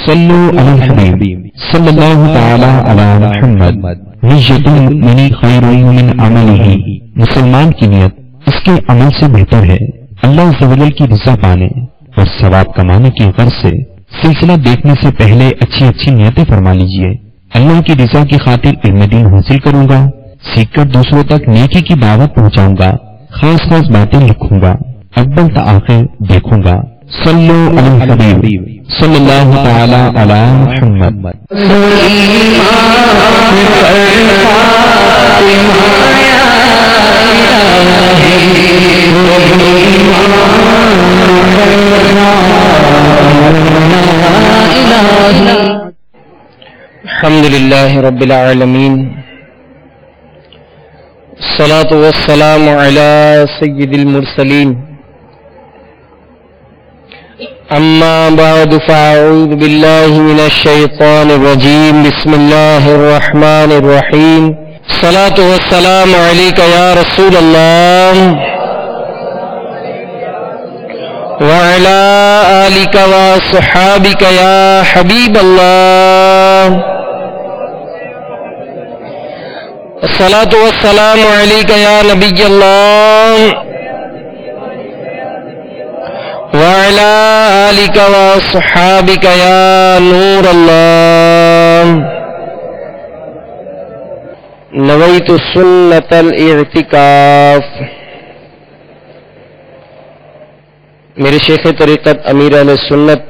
صلو علی الحبیب صلی اللہ تعالی علی محمد نیت المؤمن خیر من عملہ، مسلمان کی نیت اس کے عمل سے بہتر ہے۔ اللہ عز و جل کی رضا پانے اور ثواب کمانے کی غرض سے سلسلہ دیکھنے سے پہلے اچھی اچھی نیتیں فرما لیجئے۔ اللہ کی رضا کی خاطر علم دین حاصل کروں گا، سیکھ کر دوسروں تک نیکی کی دعوت پہنچاؤں گا، خاص خاص باتیں لکھوں گا، اول تا آخر دیکھوں گا۔ صلو علی الحبیب صلی اللہ تعالی علی محمد۔ الحمد للہ رب العالمین، الصلاة والسلام علی سید المرسلین، اما بعد فاعوذ باللہ من الشیطان الرجیم، بسم اللہ الرحمن الرحیم، الصلاة والسلام علیک یا رسول اللہ وعلی آلک وصحابک یا حبیب اللہ، الصلاة والسلام علیک یا نبی اللہ وعلی آلک وصحابک یا نور اللہ، نویت سنت الاعتکاف۔ میرے شیخ طریقت امیر اہل سنت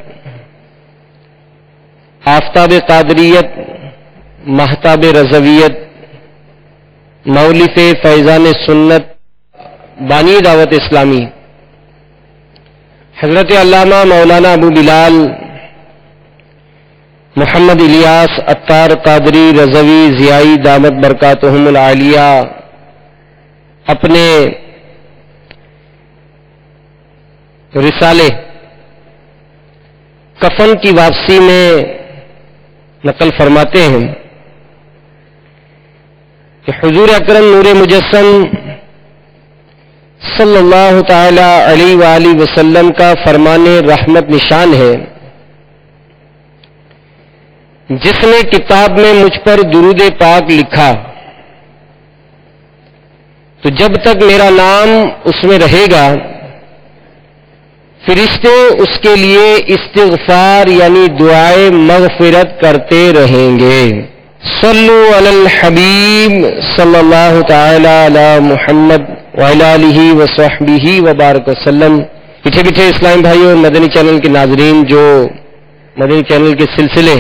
آفتاب قادریت مہتاب رضویت مولف فیضان سنت بانی دعوت اسلامی حضرت علامہ مولانا ابو بلال محمد الیاس عطار قادری رضوی ضیائی دامت برکاتہم العالیہ اپنے رسالے کفن کی واپسی میں نقل فرماتے ہیں کہ حضور اکرم نور مجسم صلی اللہ تعالی علیہ وآلہ وسلم کا فرمان رحمت نشان ہے، جس نے کتاب میں مجھ پر درود پاک لکھا تو جب تک میرا نام اس میں رہے گا فرشتے اس کے لیے استغفار یعنی دعائے مغفرت کرتے رہیں گے۔ صلو علی الحبیب صلی اللہ تعالی علی محمد وعلی آلہ وصحبہ وبارک وسلم۔ پیچھے پیچھے اسلام بھائیوں اور مدنی چینل کے ناظرین جو مدنی چینل کے سلسلے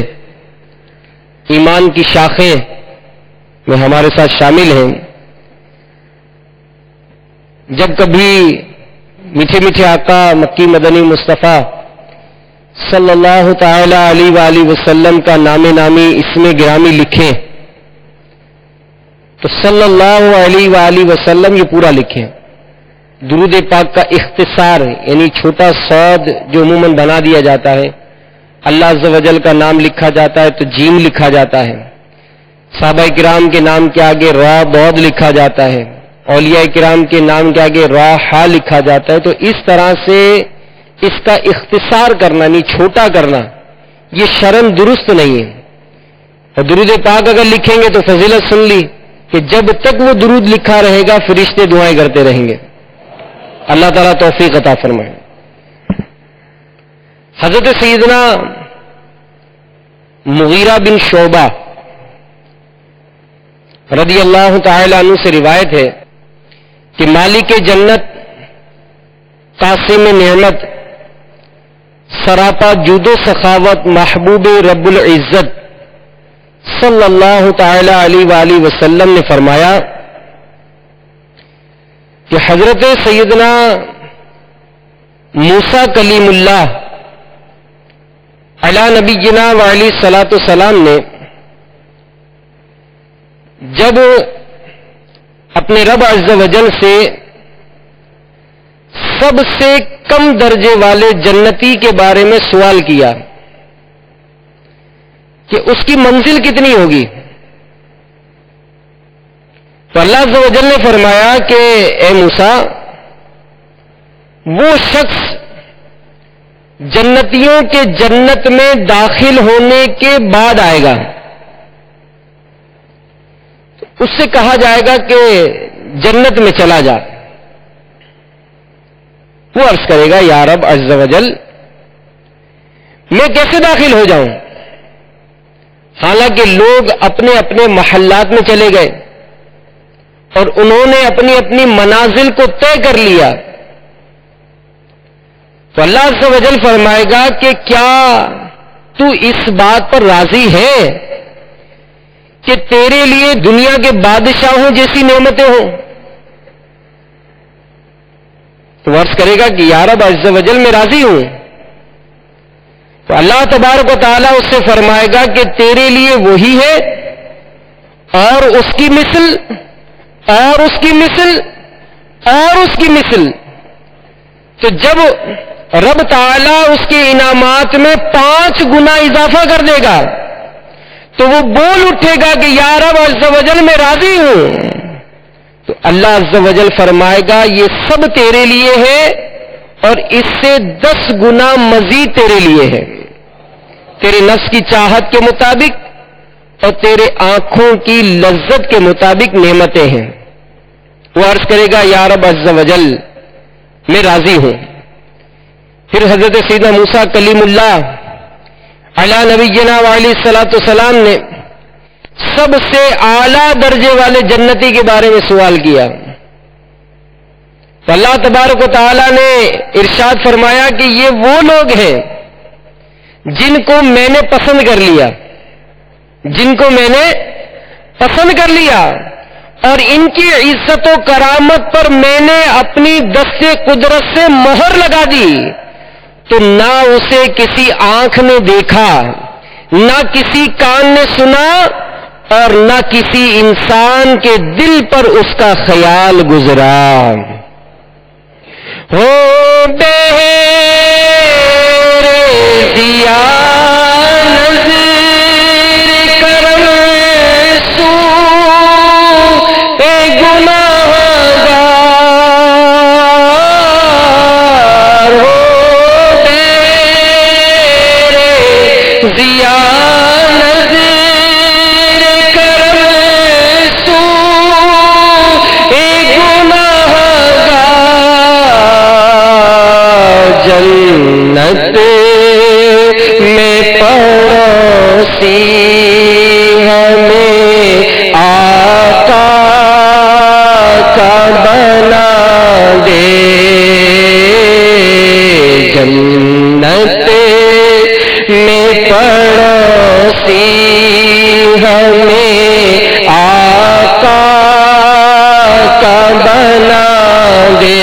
ایمان کی شاخیں میں ہمارے ساتھ شامل ہیں، جب کبھی میٹھے میٹھے آقا مکی مدنی مصطفیٰ صلی اللہ تعالی علیہ وآلہ وسلم کا نام نامی اسم گرامی لکھیں تو صلی اللہ علیہ وآلہ وسلم یہ پورا لکھیں۔ درود پاک کا اختصار یعنی چھوٹا صاد جو عموماً بنا دیا جاتا ہے، اللہ عز و جل کا نام لکھا جاتا ہے تو جیم لکھا جاتا ہے، صحابہ کرام کے نام کے آگے را بود لکھا جاتا ہے، اولیاء کرام کے نام کے آگے را ہا لکھا جاتا ہے، تو اس طرح سے اس کا اختصار کرنا یعنی چھوٹا کرنا یہ شرعاً درست نہیں ہے۔ اور درود پاک اگر لکھیں گے تو فضیلت سن لی کہ جب تک وہ درود لکھا رہے گا فرشتے دعائیں کرتے رہیں گے۔ اللہ تعالیٰ توفیق عطا فرمائے۔ حضرت سیدنا مغیرہ بن شعبہ رضی اللہ تعالی عنہ سے روایت ہے کہ مالک جنت قاسم نعمت سراپا جود و سخاوت محبوب رب العزت صلی اللہ تعالی علیہ وآلہ وسلم نے فرمایا کہ حضرت سیدنا موسیٰ کلیم اللہ علی نبینا وعلی الصلاۃ والسلام نے جب اپنے رب عز و جل سے سب سے کم درجے والے جنتی کے بارے میں سوال کیا کہ اس کی منزل کتنی ہوگی، تو اللہ عز و جل نے فرمایا کہ اے موسیٰ، وہ شخص جنتیوں کے جنت میں داخل ہونے کے بعد آئے گا، اس سے کہا جائے گا کہ جنت میں چلا جا. وہ عرض کرے گا یا رب عز و جل میں کیسے داخل ہو جاؤں؟ حالانکہ لوگ اپنے اپنے محلات میں چلے گئے اور انہوں نے اپنی اپنی منازل کو طے کر لیا. تو اللہ عز و جل فرمائے گا کہ کیا تو اس بات پر راضی ہے کہ تیرے لیے دنیا کے بادشاہوں جیسی نعمتیں ہوں؟ تو عرض کرے گا کہ یا رب عز و جل میں راضی ہوں. تو اللہ تبارک و تعالیٰ اس سے فرمائے گا کہ تیرے لیے وہی ہے اور اس کی مثل اور اس کی مثل اور اس کی مثل. تو جب رب تعالیٰ اس کے انعامات میں 5 گنا اضافہ کر دے گا تو وہ بول اٹھے گا کہ یا رب عز و جل میں راضی ہوں. تو اللہ عز و جل فرمائے گا یہ سب تیرے لیے ہے اور اس سے 10 گنا مزید تیرے لیے ہے، تیرے نفس کی چاہت کے مطابق اور تیرے آنکھوں کی لذت کے مطابق نعمتیں ہیں. وہ عرض کرے گا یا رب عز و جل میں راضی ہوں. پھر حضرت سیدنا موسیٰ کلیم اللہ علی نبینا وعلیہ الصلوۃ والسلام نے سب سے اعلیٰ درجے والے جنتی کے بارے میں سوال کیا. تو اللہ تبارک و تعالیٰ نے ارشاد فرمایا کہ یہ وہ لوگ ہیں جن کو میں نے پسند کر لیا، جن کو میں نے پسند کر لیا اور ان کی عزت و کرامت پر میں نے اپنی دست قدرت سے مہر لگا دی. تو نہ اسے کسی آنکھ نے دیکھا، نہ کسی کان نے سنا اور نہ کسی انسان کے دل پر اس کا خیال گزرا. ہو بہر دیا نظر کرم سو اے گناہگار، ہو بہر دیا نظر کرم سو اے گناہگار، جنت میں پڑوسی ہمیں آقا کا بنا دے، جنت میں پڑوسی ہمیں آقا کا بنا دے.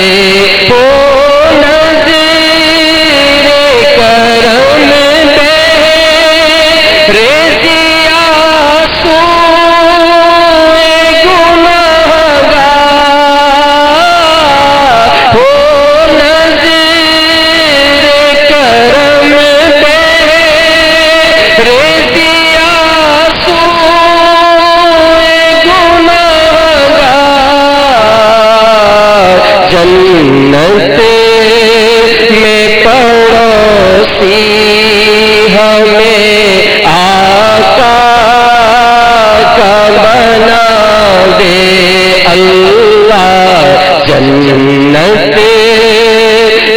جنت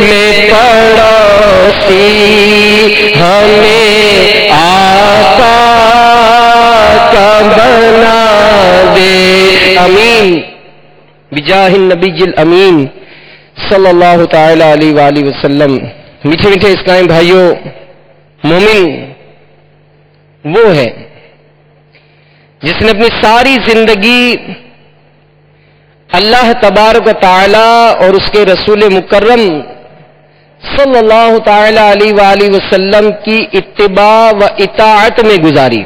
میں پڑوسی ہمیں آقا کا بنا دے. آمین بجاہ النبی الامین صلی اللہ تعالی علیہ وآلہ وسلم. میٹھے میٹھے اسلام بھائیوں، مومن وہ ہے جس نے اپنی ساری زندگی اللہ تبارک و تعالی اور اس کے رسول مکرم صلی اللہ تعالی علیہ وآلہ وسلم کی اتباع و اطاعت میں گزاری.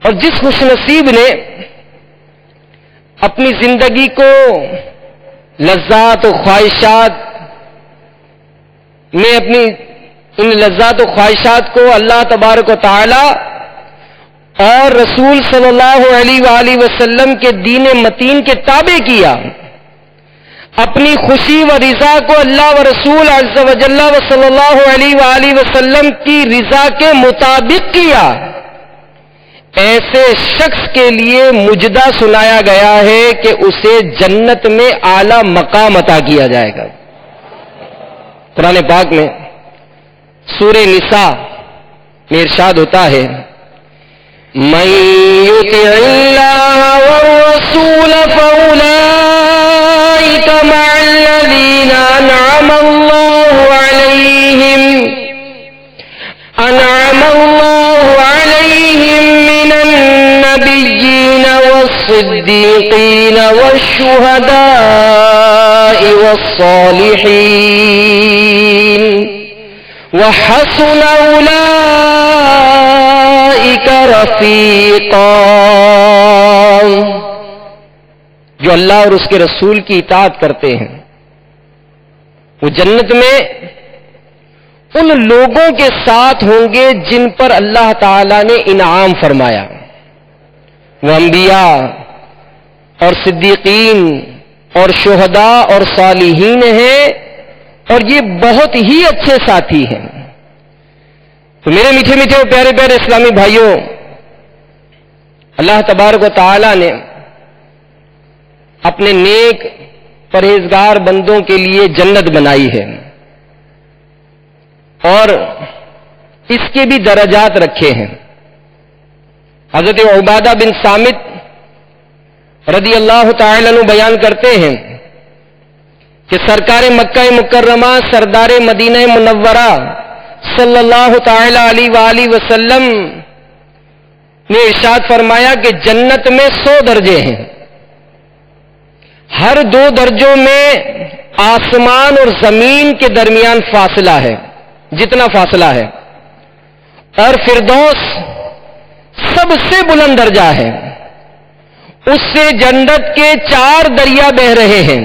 اور جس خوش نصیب نے اپنی زندگی کو لذات و خواہشات میں اپنی ان لذات و خواہشات کو اللہ تبارک و تعالی اور رسول صلی اللہ علیہ وآلہ وسلم کے دین متین کے تابع کیا، اپنی خوشی و رضا کو اللہ و رسول عز و جل و صلی اللہ علیہ وآلہ وسلم کی رضا کے مطابق کیا، ایسے شخص کے لیے مجدہ سنایا گیا ہے کہ اسے جنت میں اعلی مقام عطا کیا جائے گا۔ قرآن پاک میں سورہ نساء میں ارشاد ہوتا ہے، من یطع اللہ والرسول فاولئک مع الذین انعم اللہ علیہم من النبیین والصدیقین والشہداء والصالحین وحسن اولئک رفیقا۔ جو اللہ اور اس کے رسول کی اطاعت کرتے ہیں وہ جنت میں ان لوگوں کے ساتھ ہوں گے جن پر اللہ تعالی نے انعام فرمایا، وہ انبیاء اور صدیقین اور شہداء اور صالحین ہیں، اور یہ بہت ہی اچھے ساتھی ہیں۔ تو میرے میٹھے میٹھے اور پیارے پیارے اسلامی بھائیوں، اللہ تبارک و تعالی نے اپنے نیک پرہیزگار بندوں کے لیے جنت بنائی ہے، اور اس کے بھی درجات رکھے ہیں۔ حضرت عبادہ بن صامت رضی اللہ تعالی عنہ بیان کرتے ہیں کہ سرکار مکہ مکرمہ سردار مدینہ منورہ صلی اللہ تعالی علیہ وآلہ وسلم نے ارشاد فرمایا کہ جنت میں 100 درجے ہیں، ہر 2 درجوں میں آسمان اور زمین کے درمیان فاصلہ ہے جتنا فاصلہ ہے، اور فردوس سب سے بلند درجہ ہے، اس سے جنت کے 4 دریا بہ رہے ہیں،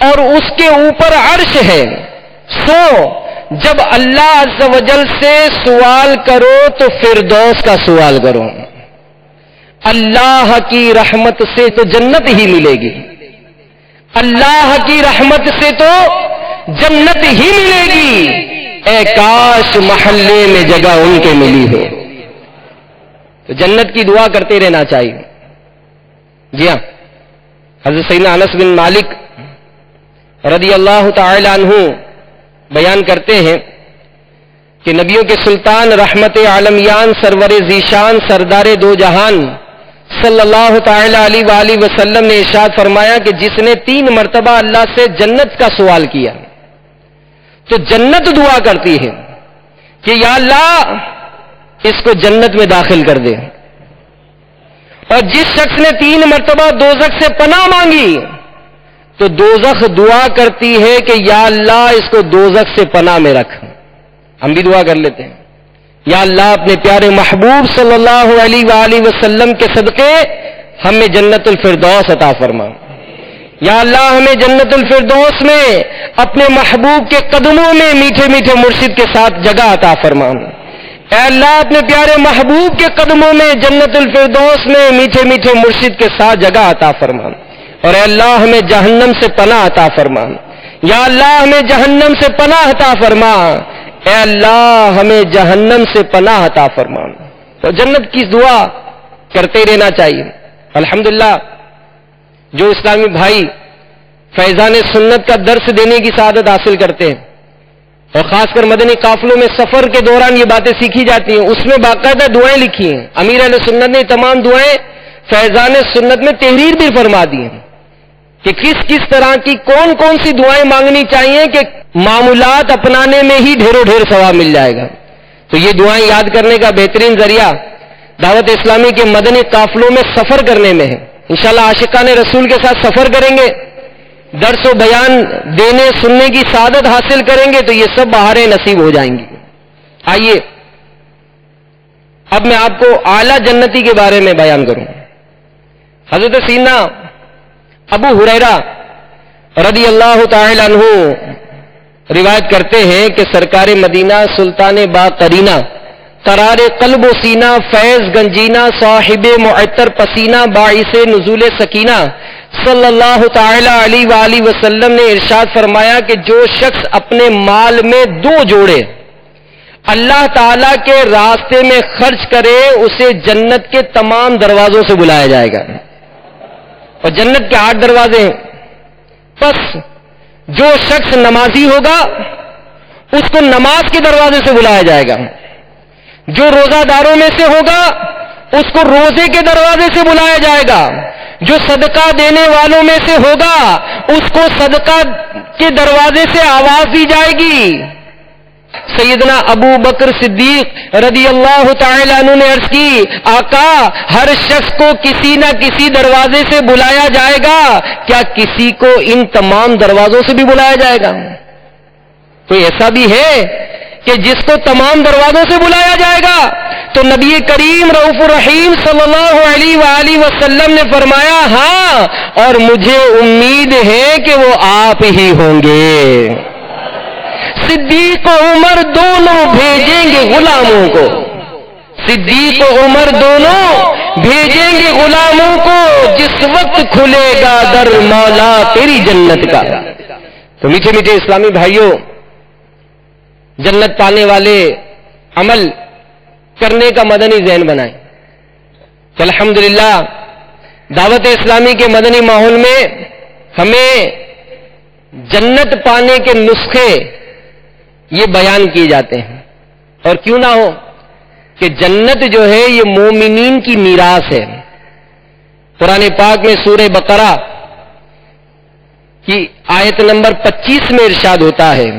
اور اس کے اوپر عرش ہے۔ جب اللہ عز و جل سے سوال کرو تو فردوس کا سوال کرو، اللہ کی رحمت سے تو جنت ہی ملے گی، اللہ کی رحمت سے تو جنت ہی ملے گی، اے کاش محلے میں جگہ ان کے ملی ہو۔ تو جنت کی دعا کرتے رہنا چاہیے۔ جی ہاں، حضرت سیدنا انس بن مالک رضی اللہ تعالی عنہ بیان کرتے ہیں کہ نبیوں کے سلطان رحمت عالمیان سرور ذیشان سردار دو جہان صلی اللہ تعالی علیہ وآلہ وسلم نے ارشاد فرمایا کہ جس نے 3 مرتبہ اللہ سے جنت کا سوال کیا تو جنت دعا کرتی ہے کہ یا اللہ اس کو جنت میں داخل کر دے، اور جس شخص نے 3 مرتبہ دوزخ سے پناہ مانگی تو دوزخ دعا کرتی ہے کہ یا اللہ اس کو دوزخ سے پناہ میں رکھ۔ ہم بھی دعا کر لیتے ہیں، یا اللہ اپنے پیارے محبوب صلی اللہ علیہ وآلہ وسلم کے صدقے ہمیں جنت الفردوس عطا فرما، یا اللہ ہمیں جنت الفردوس میں اپنے محبوب کے قدموں میں میٹھے میٹھے مرشد کے ساتھ جگہ عطا فرما، اے اللہ اپنے پیارے محبوب کے قدموں میں جنت الفردوس میں میٹھے میٹھے مرشد کے ساتھ جگہ عطا فرما، اور اے اللہ ہمیں جہنم سے پناہ عطا فرما، یا اللہ ہمیں جہنم سے پناہ عطا فرما، اے اللہ ہمیں جہنم سے پناہ عطا فرما۔ تو جنت کی دعا کرتے رہنا چاہیے۔ الحمدللہ جو اسلامی بھائی فیضان سنت کا درس دینے کی سعادت حاصل کرتے ہیں، اور خاص کر مدنی قافلوں میں سفر کے دوران یہ باتیں سیکھی جاتی ہیں، اس میں باقاعدہ دعائیں لکھی ہیں۔ امیر اہل سنت نے تمام دعائیں فیضان سنت میں تحریر بھی فرما دی ہیں کہ کس کس طرح کی کون کون سی دعائیں مانگنی چاہیے کہ معمولات اپنانے میں ہی ڈھیروں ڈھیر ثواب مل جائے گا۔ تو یہ دعائیں یاد کرنے کا بہترین ذریعہ دعوت اسلامی کے مدنی قافلوں میں سفر کرنے میں ہے۔ انشاءاللہ عاشقان رسول کے ساتھ سفر کریں گے، درس و بیان دینے سننے کی سعادت حاصل کریں گے تو یہ سب بہاریں نصیب ہو جائیں گی۔ آئیے اب میں آپ کو اعلیٰ جنتی کے بارے میں بیان کروں۔ حضرت سیدنا ابو ہریرہ رضی اللہ تعالی عنہ روایت کرتے ہیں کہ سرکار مدینہ سلطان با قرینہ قرار قلب و سینہ، فیض گنجینہ، صاحب معطر پسینہ، باعث نزول سکینہ صلی اللہ تعالی علیہ وآلہ وسلم نے ارشاد فرمایا کہ جو شخص اپنے مال میں 2 جوڑے اللہ تعالی کے راستے میں خرچ کرے اسے جنت کے تمام دروازوں سے بلایا جائے گا. اور جنت کے 8 دروازے ہیں. بس جو شخص نمازی ہوگا اس کو نماز کے دروازے سے بلایا جائے گا. جو روزہ داروں میں سے ہوگا اس کو روزے کے دروازے سے بلایا جائے گا. جو صدقہ دینے والوں میں سے ہوگا اس کو صدقہ کے دروازے سے آواز دی جائے گی. سیدنا ابو بکر صدیق رضی اللہ تعالی عنہ نے عرض کی، آقا ہر شخص کو کسی نہ کسی دروازے سے بلایا جائے گا، کیا کسی کو ان تمام دروازوں سے بھی بلایا جائے گا؟ کوئی ایسا بھی ہے کہ جس کو تمام دروازوں سے بلایا جائے گا؟ تو نبی کریم رؤوف الرحیم صلی اللہ علیہ وآلہ وسلم نے فرمایا ہاں، اور مجھے امید ہے کہ وہ آپ ہی ہوں گے. صدیق و عمر دونوں بھیجیں گے غلاموں کو، صدیق و عمر دونوں بھیجیں گے غلاموں کو جس وقت کھلے گا در مولا تیری جنت کا. تو میٹھے میٹھے اسلامی بھائیوں، جنت پانے والے عمل کرنے کا مدنی ذہن بنائیں. کہ الحمدللہ دعوت اسلامی کے مدنی ماحول میں ہمیں جنت پانے کے نسخے یہ بیان کیے جاتے ہیں. اور کیوں نہ ہو کہ جنت جو ہے یہ مومنین کی میراث ہے. قرآن پاک میں سورہ بقرہ کی آیت نمبر 25 میں ارشاد ہوتا ہے،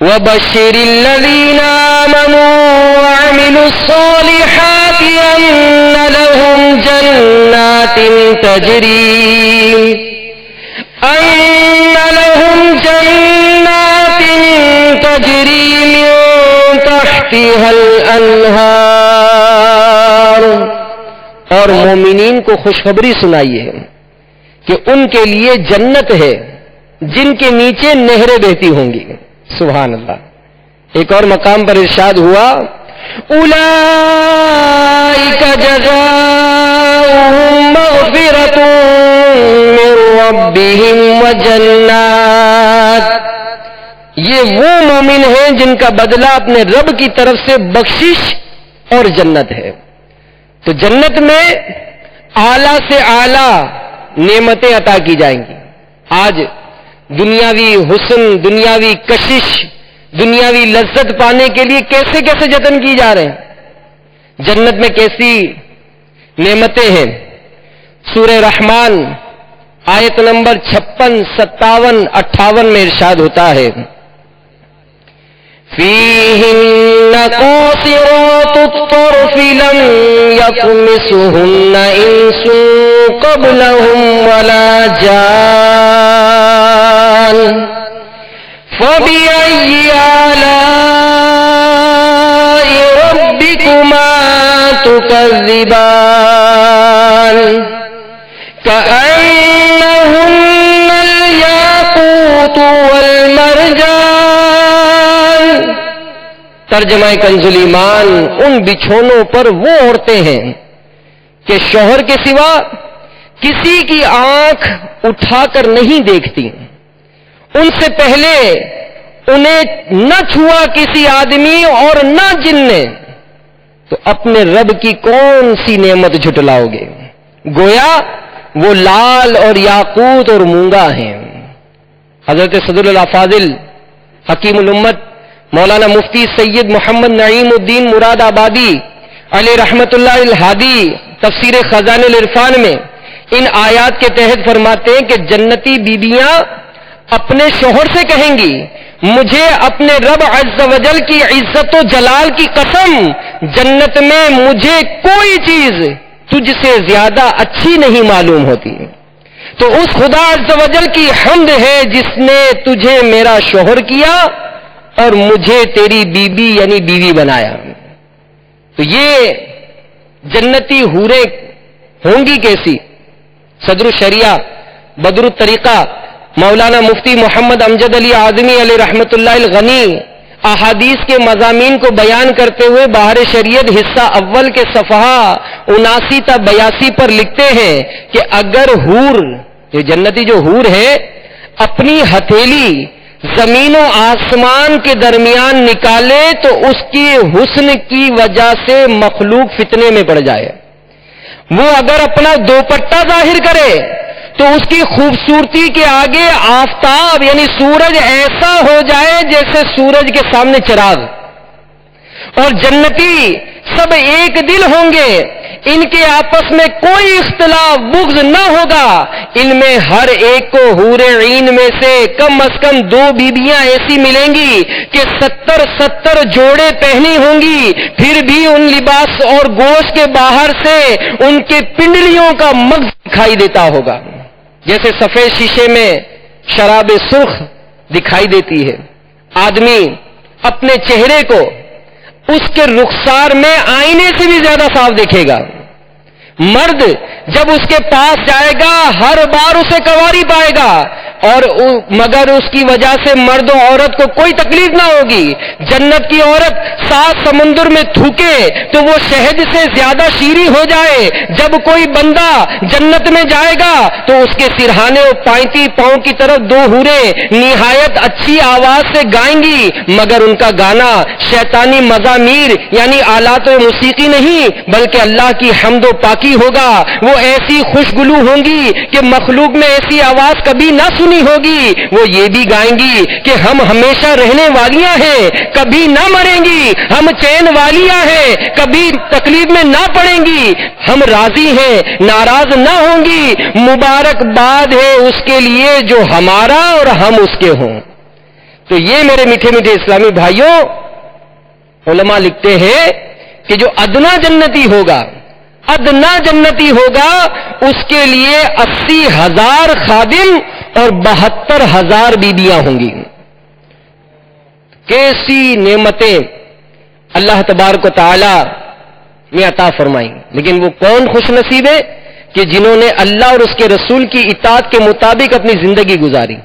وَبَشِّرِ الَّذِينَ آمَنُوا وَعَمِلُوا الصَّالِحَاتِ أَنَّ لَهُمْ جَنَّاتٍ تَجْرِي مِن تَحْتِهَا الْأَنْهَارُ. اور مومنین کو خوشخبری سنائیے کہ ان کے لیے جنت ہے جن کے نیچے نہریں بہتی ہوں گی. سبحان اللہ. ایک اور مقام پر ارشاد ہوا، اولئک جزاؤہم مغفرۃ من ربہم وجنات. یہ وہ مومن ہیں جن کا بدلہ اپنے رب کی طرف سے بخشش اور جنت ہے. تو جنت میں اعلیٰ سے اعلیٰ نعمتیں عطا کی جائیں گی. آج دنیاوی حسن، دنیاوی کشش، دنیاوی لذت پانے کے لیے کیسے کیسے جتن کی جا رہے ہیں. جنت میں کیسی نعمتیں ہیں. سورہ رحمان آیت نمبر 56، 57، 58 میں ارشاد ہوتا ہے، فِيهِنَّ قَاصِرَاتُ الطَّرْفِ لَمْ يَطْمِثُهُنَّ إِنسٌ قَبْلَهُمْ وَلَا جَانٌّ فَبِأَيِّ آلَاءِ رَبِّكُمَا تُكَذِّبَانِ كَأَنَّهُنَّ الْيَاقُوتُ وَالْمَرْجَانُ. ترجمہ کنز ایمان، ان بچھونوں پر وہ عورتیں ہیں کہ شوہر کے سوا کسی کی آنکھ اٹھا کر نہیں دیکھتی، ان سے پہلے انہیں نہ چھوا کسی آدمی اور نہ جن نے، تو اپنے رب کی کون سی نعمت جھٹلاؤ گے؟ گویا وہ لال اور یاقوت اور مونگا ہیں. حضرت صدر الافاضل حکیم الامت مولانا مفتی سید محمد نعیم الدین مراد آبادی علیہ رحمت اللہ الہادی تفسیر خزانہ العرفان میں ان آیات کے تحت فرماتے ہیں کہ جنتی بیبیاں اپنے شوہر سے کہیں گی، مجھے اپنے رب عز و جل کی عزت و جلال کی قسم، جنت میں مجھے کوئی چیز تجھ سے زیادہ اچھی نہیں معلوم ہوتی. تو اس خدا عز و جل کی حمد ہے جس نے تجھے میرا شوہر کیا اور مجھے تیری بیوی یعنی بیوی بنایا. تو یہ جنتی حوریں ہوں گی کیسی؟ صدر الشریعہ بدر الطریقہ مولانا مفتی محمد امجد علی اعظمی علیہ رحمت اللہ الغنی احادیث کے مضامین کو بیان کرتے ہوئے بہار شریعت حصہ اول کے صفحہ 79 تا 82 پر لکھتے ہیں کہ اگر حور، یہ جنتی جو حور ہے، اپنی ہتھیلی زمین و آسمان کے درمیان نکالے تو اس کی حسن کی وجہ سے مخلوق فتنے میں پڑ جائے. وہ اگر اپنا دوپٹہ ظاہر کرے تو اس کی خوبصورتی کے آگے آفتاب یعنی سورج ایسا ہو جائے جیسے سورج کے سامنے چراغ. اور جنتی سب ایک دل ہوں گے، ان کے آپس میں کوئی اختلاف بغض نہ ہوگا. ان میں ہر ایک کو حور عین میں سے کم از کم 2 بیویاں ایسی ملیں گی کہ 70 جوڑے پہنی ہوں گی، پھر بھی ان لباس اور گوشت کے باہر سے ان کے پنڈلیوں کا مغز دکھائی دیتا ہوگا، جیسے سفید شیشے میں شراب سرخ دکھائی دیتی ہے. آدمی اپنے چہرے کو اس کے رخسار میں آئینے سے بھی زیادہ صاف دیکھے گا. مرد جب اس کے پاس جائے گا ہر بار اسے کنواری پائے گا، اور مگر اس کی وجہ سے مرد و عورت کو کوئی تکلیف نہ ہوگی. جنت کی عورت 7 سمندر میں تھوکے تو وہ شہد سے زیادہ شیریں ہو جائے. جب کوئی بندہ جنت میں جائے گا تو اس کے سرہانے اور پائنتی پاؤں کی طرف 2 حوریں نہایت اچھی آواز سے گائیں گی، مگر ان کا گانا شیطانی مزامیر یعنی آلات و موسیقی نہیں بلکہ اللہ کی حمد و پاکی ہوگا. وہ ایسی خوشگلو ہوں گی کہ مخلوق میں ایسی آواز کبھی نہ سنی ہوگی. وہ یہ بھی گائیں گی کہ ہم ہمیشہ رہنے والیاں ہیں، کبھی نہ مریں گی، ہم چین والیاں ہیں، کبھی تکلیف میں نہ پڑیں گی، ہم راضی ہیں، ناراض نہ ہوں گی. مبارکباد ہے اس کے لیے جو ہمارا اور ہم اس کے ہوں. تو یہ میرے میٹھے میٹھے اسلامی بھائیوں، علماء لکھتے ہیں کہ جو ادنا جنتی ہوگا، ادنا جنتی ہوگا، اس کے لیے 80,000 خادم اور 72,000 بیویاں ہوں گی. کیسی نعمتیں اللہ تبارک و تعالی نے عطا فرمائی. لیکن وہ کون خوش نصیب ہے کہ جنہوں نے اللہ اور اس کے رسول کی اطاعت کے مطابق اپنی زندگی گزاری.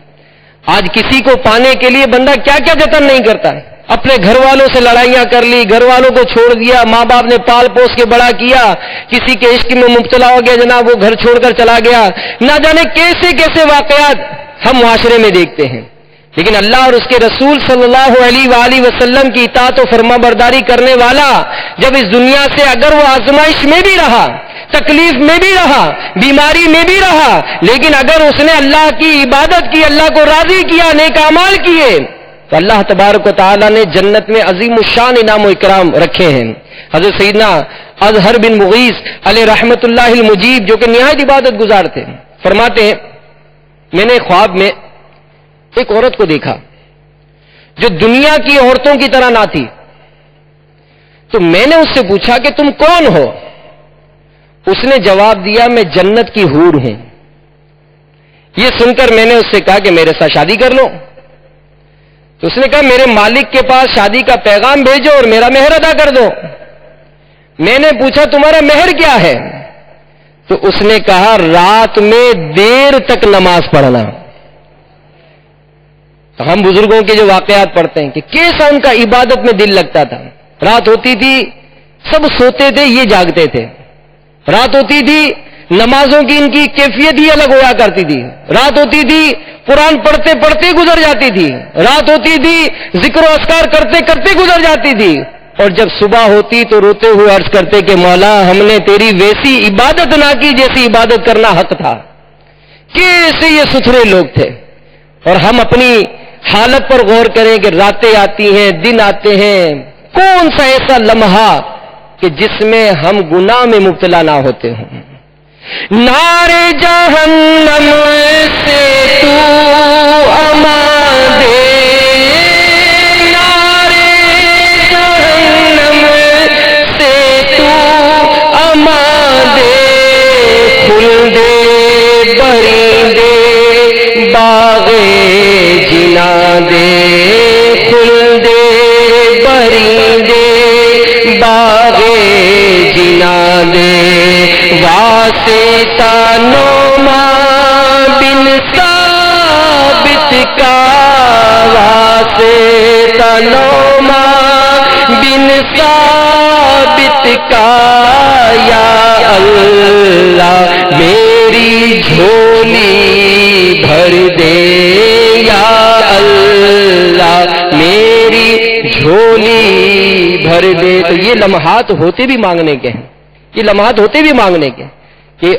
آج کسی کو پانے کے لیے بندہ کیا کیا جتن نہیں کرتا ہے. اپنے گھر والوں سے لڑائیاں کر لی، گھر والوں کو چھوڑ دیا، ماں باپ نے پال پوس کے بڑا کیا، کسی کے عشق میں مبتلا ہو گیا جناب، وہ گھر چھوڑ کر چلا گیا. نہ جانے کیسے کیسے واقعات ہم معاشرے میں دیکھتے ہیں. لیکن اللہ اور اس کے رسول صلی اللہ علیہ وآلہ وسلم کی اطاعت و فرما برداری کرنے والا جب اس دنیا سے اگر وہ آزمائش میں بھی رہا، تکلیف میں بھی رہا، بیماری میں بھی رہا، لیکن اگر اس نے اللہ کی عبادت کی، اللہ کو راضی کیا، نیک اعمال کیے، تو اللہ تبارک و تعالی نے جنت میں عظیم الشان انعام و اکرام رکھے ہیں. حضرت سیدنا اظہر بن مغیث علیہ رحمت اللہ المجیب جو کہ نہایت عبادت گزار تھے، فرماتے ہیں میں نے خواب میں ایک عورت کو دیکھا جو دنیا کی عورتوں کی طرح نہ تھی. تو میں نے اس سے پوچھا کہ تم کون ہو؟ اس نے جواب دیا میں جنت کی حور ہوں. یہ سن کر میں نے اس سے کہا کہ میرے ساتھ شادی کر لو. تو اس نے کہا میرے مالک کے پاس شادی کا پیغام بھیجو اور میرا مہر ادا کر دو. میں نے پوچھا تمہارا مہر کیا ہے؟ تو اس نے کہا رات میں دیر تک نماز پڑھنا. تو ہم بزرگوں کے جو واقعات پڑھتے ہیں کہ کیسا ان کا عبادت میں دل لگتا تھا. رات ہوتی تھی سب سوتے تھے، یہ جاگتے تھے. رات ہوتی تھی نمازوں کی ان کی کیفیت ہی الگ ہوا کرتی تھی. رات ہوتی تھی قرآن پڑھتے پڑھتے گزر جاتی تھی. رات ہوتی تھی ذکر و اذکار کرتے کرتے گزر جاتی تھی. اور جب صبح ہوتی تو روتے ہوئے عرض کرتے کہ مولا ہم نے تیری ویسی عبادت نہ کی جیسی عبادت کرنا حق تھا. کیسے یہ ستھرے لوگ تھے. اور ہم اپنی حالت پر غور کریں کہ راتیں آتی ہیں، دن آتے ہیں، کون سا ایسا لمحہ کہ جس میں ہم گناہ میں مبتلا نہ ہوتے ہوں. نارے جہنم سے تو امان دے، نارے جہنم سے تو امان دے، کھل دے برندے باغے جنا دے، کھل دے برندے باغے جنا دے، واسطہ نعمان بن ثابت کا واسطہ تنوما بن ثابت کا یا اللہ میری جھولی بھر دے یا اللہ میری جھولی بھر دے. تو یہ لمحات ہوتے بھی مانگنے کے ہیں, یہ لمحات ہوتے بھی مانگنے کے کہ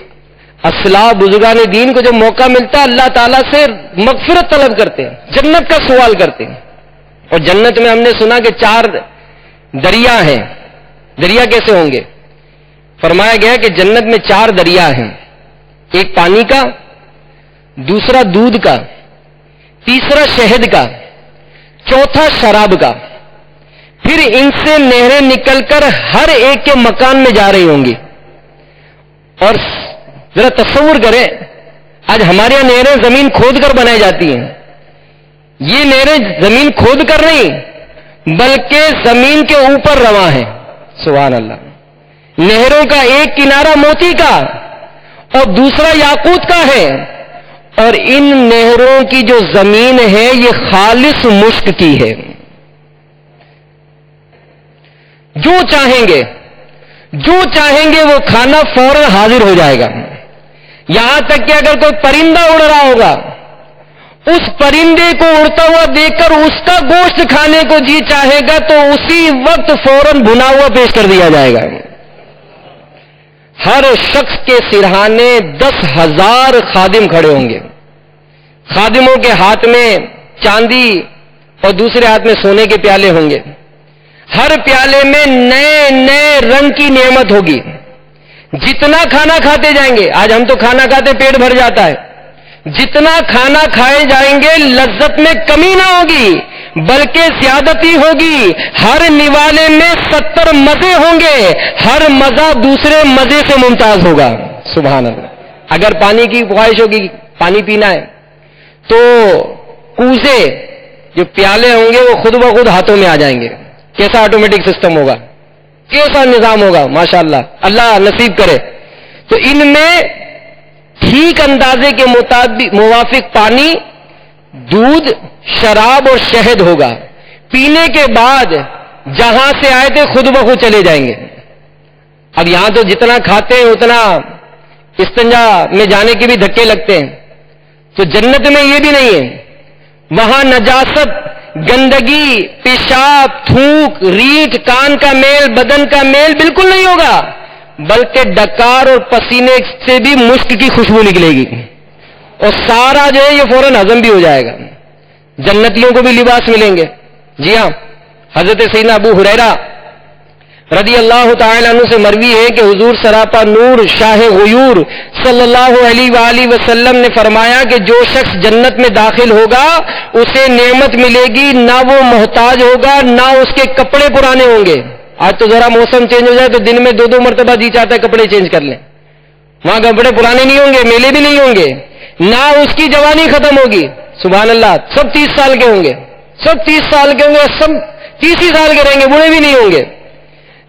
اسلاف بزرگان دین کو جب موقع ملتا ہے اللہ تعالیٰ سے مغفرت طلب کرتے ہیں, جنت کا سوال کرتے ہیں. اور جنت میں ہم نے سنا کہ 4 دریا ہیں. دریا کیسے ہوں گے؟ فرمایا گیا کہ جنت میں 4 دریا ہیں, ایک پانی کا, دوسرا دودھ کا, تیسرا شہد کا, چوتھا شراب کا. پھر ان سے نہریں نکل کر ہر ایک کے مکان میں جا رہی ہوں گی. اور ذرا تصور کریں, آج ہمارے یہاں نہریں زمین کھود کر بنائی جاتی ہیں, یہ نہریں زمین کھود کر نہیں بلکہ زمین کے اوپر رواں ہیں. سبحان اللہ. نہروں کا ایک کنارہ موتی کا اور دوسرا یاقوت کا ہے, اور ان نہروں کی جو زمین ہے یہ خالص مشک کی ہے. جو چاہیں گے وہ کھانا فوراً حاضر ہو جائے گا. یہاں تک کہ اگر کوئی پرندہ اڑ رہا ہوگا, اس پرندے کو اڑتا ہوا دیکھ کر اس کا گوشت کھانے کو جی چاہے گا تو اسی وقت فوراً بھنا ہوا پیش کر دیا جائے گا. ہر شخص کے سرہانے 10,000 خادم کھڑے ہوں گے. خادموں کے ہاتھ میں چاندی اور دوسرے ہاتھ میں سونے کے پیالے ہوں گے. ہر پیالے میں نئے نئے رنگ کی نعمت ہوگی. جتنا کھانا کھاتے جائیں گے, آج ہم تو کھانا کھاتے پیٹ بھر جاتا ہے, جتنا کھانا کھائے جائیں گے لذت میں کمی نہ ہوگی بلکہ زیادتی ہوگی. ہر نوالے میں 70 مزے ہوں گے, ہر مزہ دوسرے مزے سے ممتاز ہوگا. سبحان اللہ. اگر پانی کی خواہش ہوگی, پانی پینا ہے, تو کوزے جو پیالے ہوں گے وہ خود بخود ہاتھوں میں آ جائیں گے. کیسا آٹومیٹک سسٹم ہوگا, کیسا نظام ہوگا, ماشاءاللہ, اللہ نصیب کرے. تو ان میں ٹھیک اندازے کے موافق پانی, دودھ, شراب اور شہد ہوگا. پینے کے بعد جہاں سے آئے تھے خود بخود چلے جائیں گے. اب یہاں تو جتنا کھاتے ہیں اتنا استنجا میں جانے کے بھی دھکے لگتے ہیں, تو جنت میں یہ بھی نہیں ہے. وہاں نجاست, گندگی, پیشاب, تھوک, ریٹ, کان کا میل, بدن کا میل بالکل نہیں ہوگا بلکہ ڈکار اور پسینے سے بھی مشک کی خوشبو نکلے گی, اور سارا جو ہے یہ فوراً ہضم بھی ہو جائے گا. جنتیوں کو بھی لباس ملیں گے. جی ہاں, حضرت سیدنا ابو ہریرہ رضی اللہ تعالی عنہ سے مروی ہے کہ حضور سراپا نور شاہ غیور صلی اللہ علیہ وآلہ وسلم نے فرمایا کہ جو شخص جنت میں داخل ہوگا اسے نعمت ملے گی, نہ وہ محتاج ہوگا نہ اس کے کپڑے پرانے ہوں گے. آج تو ذرا موسم چینج ہو جائے تو دن میں 2 مرتبہ جی چاہتا ہے کپڑے چینج کر لیں. وہاں کپڑے پرانے نہیں ہوں گے, میلے بھی نہیں ہوں گے, نہ اس کی جوانی ختم ہوگی. سبحان اللہ. سب 30 سال کے ہوں گے, سب 30 سال کے ہوں گے, سب 30 سال کے رہیں گے, بوڑھے بھی نہیں ہوں گے.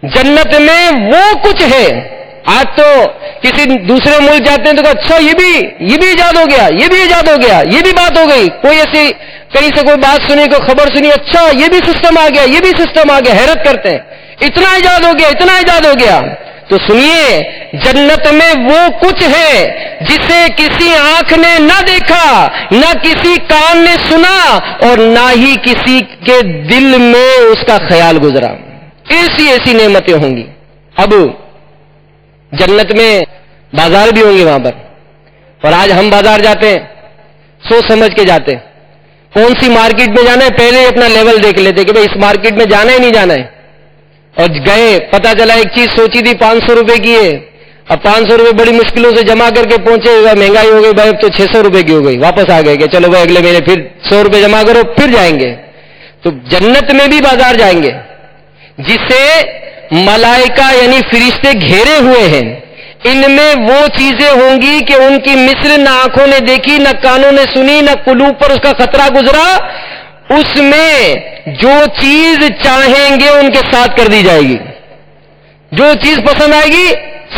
جنت میں وہ کچھ ہے. آج تو کسی دوسرے ملک جاتے ہیں تو اچھا یہ بھی ایجاد ہو گیا, یہ بھی ایجاد ہو گیا, یہ بھی بات ہو گئی, کوئی ایسی کہیں سے کوئی بات سنی, کوئی خبر سنی, اچھا یہ بھی سسٹم آ گیا, یہ بھی سسٹم آ گیا, حیرت کرتے ہیں, اتنا ایجاد ہو گیا, اتنا ایجاد ہو گیا. تو سنیے, جنت میں وہ کچھ ہے جسے کسی آنکھ نے نہ دیکھا, نہ کسی کان نے سنا, اور نہ ہی کسی کے دل میں اس کا خیال گزرا. ایسی نعمتیں ہوں گی. اب جنت میں بازار بھی ہوں گے وہاں پر, اور آج ہم بازار جاتے ہیں سوچ سمجھ کے جاتے ہیں. کون سی مارکیٹ میں جانا ہے پہلے اپنا لیول دیکھ لیتے کہ بھئی اس مارکیٹ میں جانا ہے نہیں جانا ہے, اور گئے, پتا چلا ایک چیز سوچی تھی 500 روپے کی ہے, اب 500 روپے بڑی مشکلوں سے جمع کر کے پہنچے, مہنگائی ہو گئی بھائی, اب تو 600 روپے کی ہو گئی. واپس آ گئے کہ چلو بھائی اگلے مہینے پھر 100 روپے جمع کرو پھر جائیں گے. تو جنت میں بھی بازار جائیں گے جسے ملائکہ یعنی فرشتے گھیرے ہوئے ہیں. ان میں وہ چیزیں ہوں گی کہ ان کی مثل نہ آنکھوں نے دیکھی, نہ کانوں نے سنی, نہ قلوب پر اس کا خطرہ گزرا. اس میں جو چیز چاہیں گے ان کے ساتھ کر دی جائے گی, جو چیز پسند آئے گی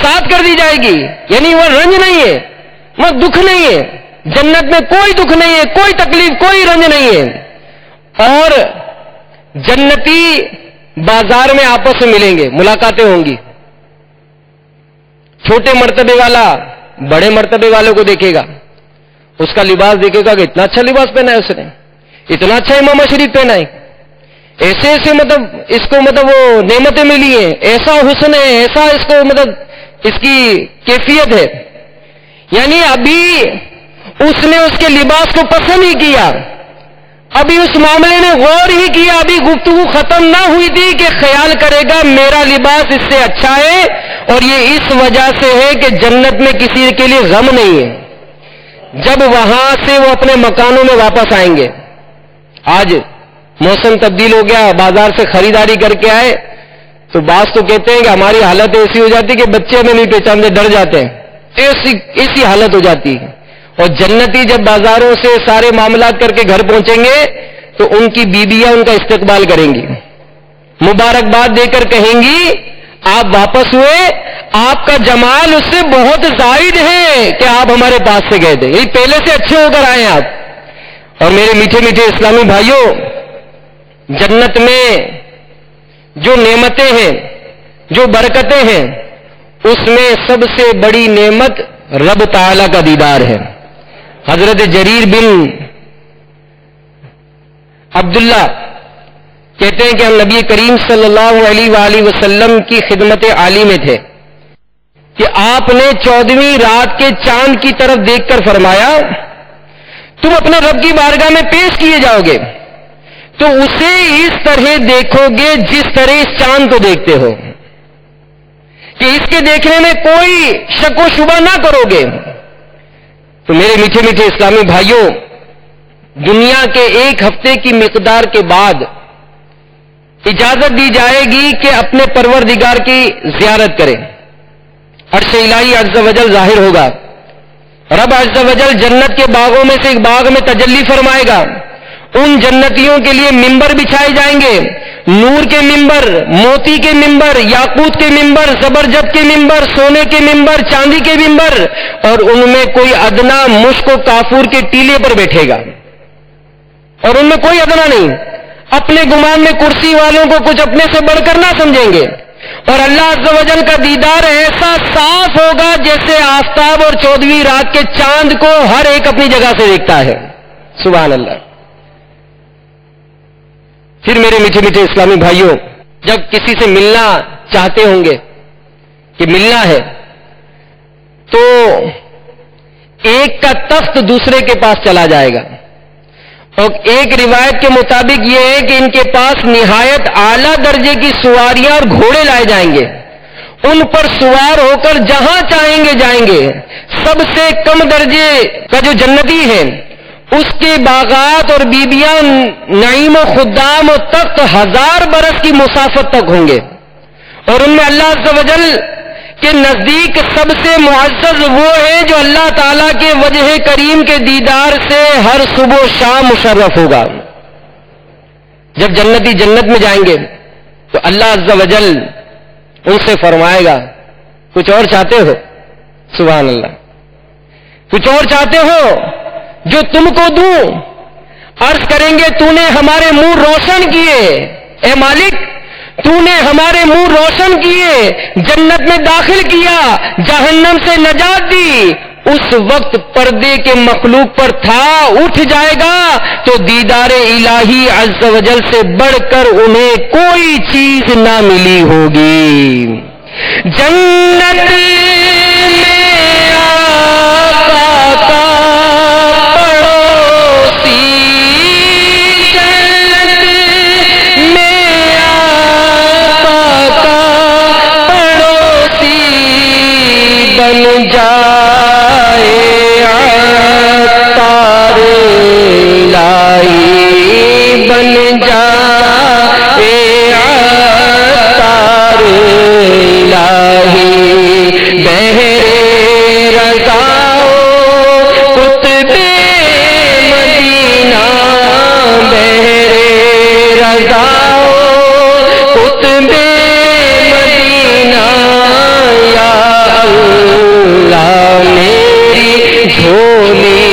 ساتھ کر دی جائے گی. یعنی وہ رنج نہیں ہے, وہ دکھ نہیں ہے. جنت میں کوئی دکھ نہیں ہے, کوئی تکلیف, کوئی رنج نہیں ہے. اور جنتی بازار میں آپس میں ملیں گے، ملاقاتیں ہوں گی. چھوٹے مرتبے والا بڑے مرتبے والوں کو دیکھے گا، اس کا لباس دیکھے گا کہ اتنا اچھا لباس پہنا ہے اس نے، اتنا اچھا امام شریف پہنا ہے، ایسے ایسے اس کو وہ نعمتیں ملی ہیں، ایسا حسن ہے، ایسا اس کو اس کی کیفیت ہے. یعنی ابھی اس نے اس کے لباس کو پسند ہی کیا، ابھی اس معاملے نے غور ہی کیا، ابھی گفتگو ختم نہ ہوئی تھی کہ خیال کرے گا میرا لباس اس سے اچھا ہے، اور یہ اس وجہ سے ہے کہ جنت میں کسی کے لیے غم نہیں ہے. جب وہاں سے وہ اپنے مکانوں میں واپس آئیں گے، آج موسم تبدیل ہو گیا، بازار سے خریداری کر کے آئے تو بعض تو کہتے ہیں کہ ہماری حالت ایسی ہو جاتی کہ بچے ہمیں نہیں پہچانتے، ڈر جاتے ہیں، ایسی حالت ہو جاتی ہے. اور جنتی جب بازاروں سے سارے معاملات کر کے گھر پہنچیں گے تو ان کی بیویاں ان کا استقبال کریں گی، مبارکباد دے کر کہیں گی آپ واپس ہوئے، آپ کا جمال اس سے بہت زائد ہے کہ آپ ہمارے پاس سے گئے تھے، یہ پہلے سے اچھے ہو کر آئے آپ. اور میرے میٹھے میٹھے اسلامی بھائیوں، جنت میں جو نعمتیں ہیں، جو برکتیں ہیں، اس میں سب سے بڑی نعمت رب تعالی کا دیدار ہے. حضرت جریر بن عبداللہ کہتے ہیں کہ ہم نبی کریم صلی اللہ علیہ وآلہ وسلم کی خدمت عالی میں تھے کہ آپ نے 14ویں رات کے چاند کی طرف دیکھ کر فرمایا تم اپنے رب کی بارگاہ میں پیش کیے جاؤ گے تو اسے اس طرح دیکھو گے جس طرح اس چاند کو دیکھتے ہو، کہ اس کے دیکھنے میں کوئی شک و شبہ نہ کرو گے. تو میرے میٹھے میٹھے اسلامی بھائیوں، دنیا کے 1 ہفتے کی مقدار کے بعد اجازت دی جائے گی کہ اپنے پروردگار کی زیارت کریں. عرش الہی عز و جل ظاہر ہوگا، رب عز و جل جنت کے باغوں میں سے ایک باغ میں تجلی فرمائے گا. ان جنتیوں کے لیے ممبر بچھائے جائیں گے، نور کے ممبر، موتی کے ممبر، یاقوت کے ممبر، زبرجد کے ممبر، سونے کے ممبر، چاندی کے ممبر، اور ان میں کوئی ادنا مشک و کافور کے ٹیلے پر بیٹھے گا، اور ان میں کوئی ادنا نہیں. اپنے گمان میں کرسی والوں کو کچھ اپنے سے بڑھ کر نہ سمجھیں گے، اور اللہ عز و جل کا دیدار ایسا صاف ہوگا جیسے آفتاب اور 14ویں رات کے چاند کو ہر ایک اپنی جگہ سے دیکھتا ہے. سبحان اللہ. پھر میرے میٹھے میٹھے اسلامی بھائیوں، جب کسی سے ملنا چاہتے ہوں گے کہ ملنا ہے تو ایک کا تخت دوسرے کے پاس چلا جائے گا، اور ایک روایت کے مطابق یہ ہے کہ ان کے پاس نہایت اعلیٰ درجے کی سواریاں اور گھوڑے لائے جائیں گے، ان پر سوار ہو کر جہاں چاہیں گے جائیں گے. سب سے کم درجے کا جو جنتی ہے اس کے باغات اور بیبیاں نعیم و خدام و تخت 1000 برس کی مسافت تک ہوں گے، اور ان میں اللہ عز و جل کے نزدیک سب سے معزز وہ ہے جو اللہ تعالیٰ کے وجہ کریم کے دیدار سے ہر صبح و شام مشرف ہوگا. جب جنتی جنت میں جائیں گے تو اللہ عز و جل ان سے فرمائے گا کچھ اور چاہتے ہو؟ سبحان اللہ. کچھ اور چاہتے ہو جو تم کو دوں؟ عرض کریں گے تو نے ہمارے منہ روشن کیے، اے مالک تو نے ہمارے منہ روشن کیے، جنت میں داخل کیا، جہنم سے نجات دی. اس وقت پردے کے مخلوق پر تھا، اٹھ جائے گا تو دیدار الہی عز و جل سے بڑھ کر انہیں کوئی چیز نہ ملی ہوگی. جنت میں آقا کا پڑوسی، جنت میں آقا کا پڑوسی بن جائے عطار الہی، بن جائے عطار الہی. بہر رضا قطب مدینہ، بہر رضا قطب مدینہ، یا اللہ میری جھولی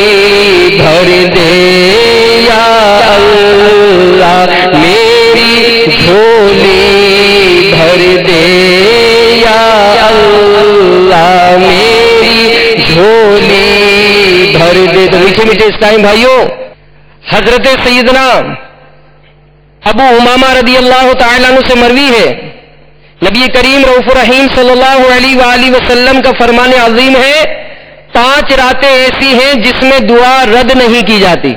بھر دے، یا اللہ بھر دے. تو میٹھے میٹھے اسلام بھائیوں، حضرت سیدنا ابو امامہ رضی اللہ تعالیٰ عنہ سے مروی ہے، نبی کریم رؤوف الرحیم صلی اللہ علیہ وآلہ وسلم کا فرمان عظیم ہے، 5 راتیں ایسی ہیں جس میں دعا رد نہیں کی جاتی.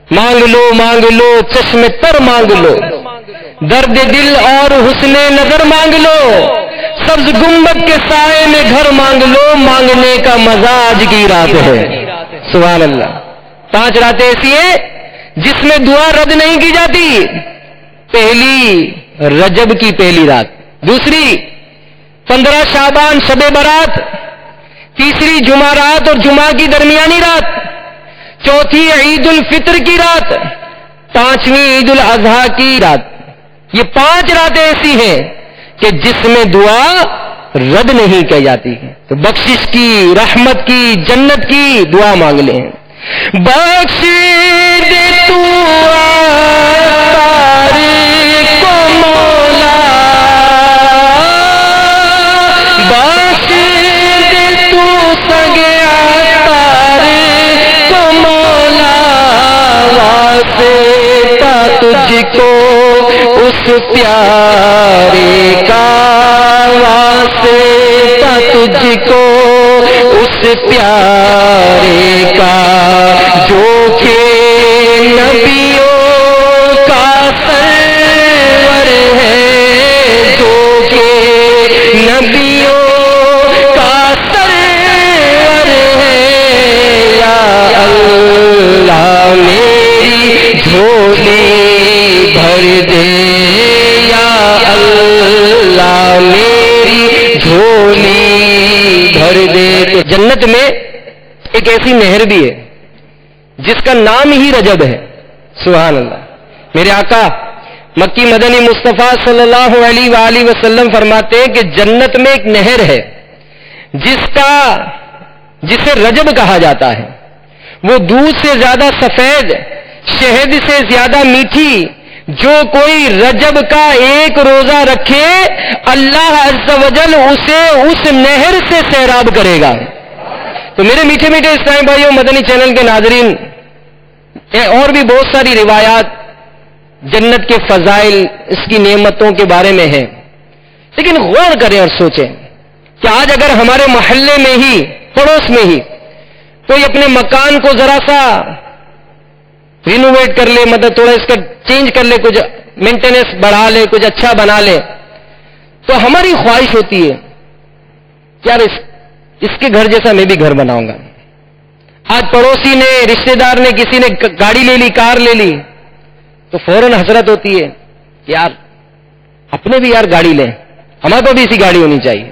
مانگ لو چشم تر مانگ لو، درد دل اور حسن نظر مانگ لو، سبز گنبد کے سائے میں گھر مانگ لو، مانگنے کا مزہ آج کی رات ہے. سبحان اللہ. 5 راتیں ایسی ہیں جس میں دعا رد نہیں کی جاتی. پہلی رجب کی پہلی رات، دوسری 15 شعبان شب برات، تیسری جمعہ رات اور جمعہ کی درمیانی رات، چوتھی عید الفطر کی رات، 5ویں عید الاضحیٰ کی رات. یہ 5 راتیں ایسی ہیں کہ جس میں دعا رد نہیں کی جاتی ہے. تو بخشش کی، رحمت کی، جنت کی دعا مانگ لیں. بخش دے تو کو مولا، بخش دے تو سگیا کو مولا، واسطہ تجھ کو اس پیارے کا، واسطہ تجھ کو اس پیارے کا، جو کہ نبیوں کا سرور ہے، جو کہ نبیوں کا سرور ہے. یا اللہ میری جھولی بھر دے، یا اللہ میری جھولی بھر دے. تو جنت میں ایک ایسی نہر بھی ہے جس کا نام ہی رجب ہے. سبحان اللہ. میرے آقا مکی مدنی مصطفیٰ صلی اللہ علیہ وآلہ وسلم فرماتے ہیں کہ جنت میں ایک نہر ہے جسے رجب کہا جاتا ہے. وہ دودھ سے زیادہ سفید، شہد سے زیادہ میٹھی. جو کوئی رجب کا ایک روزہ رکھے اللہ عز و جل اسے اس نہر سے سیراب کرے گا. تو میرے میٹھے میٹھے اسلامی بھائیوں، مدنی چینل کے ناظرین، اور بھی بہت ساری روایات جنت کے فضائل، اس کی نعمتوں کے بارے میں ہیں، لیکن غور کریں اور سوچیں کہ آج اگر ہمارے محلے میں ہی، پڑوس میں ہی کوئی اپنے مکان کو ذرا سا رینوویٹ کر لے، مطلب تھوڑا اس کا چینج کر لے، کچھ مینٹیننس بڑھا لے، کچھ اچھا بنا لے، تو ہماری خواہش ہوتی ہے کہ یار اس کے گھر جیسا میں بھی گھر بناؤں گا. آج پڑوسی نے، رشتہ دار نے، کسی نے گاڑی لے لی، کار لے لی، تو فوراً حسرت ہوتی ہے کہ یار اپنے بھی یار گاڑی لیں، ہمارے کو بھی اسی گاڑی ہونی چاہیے.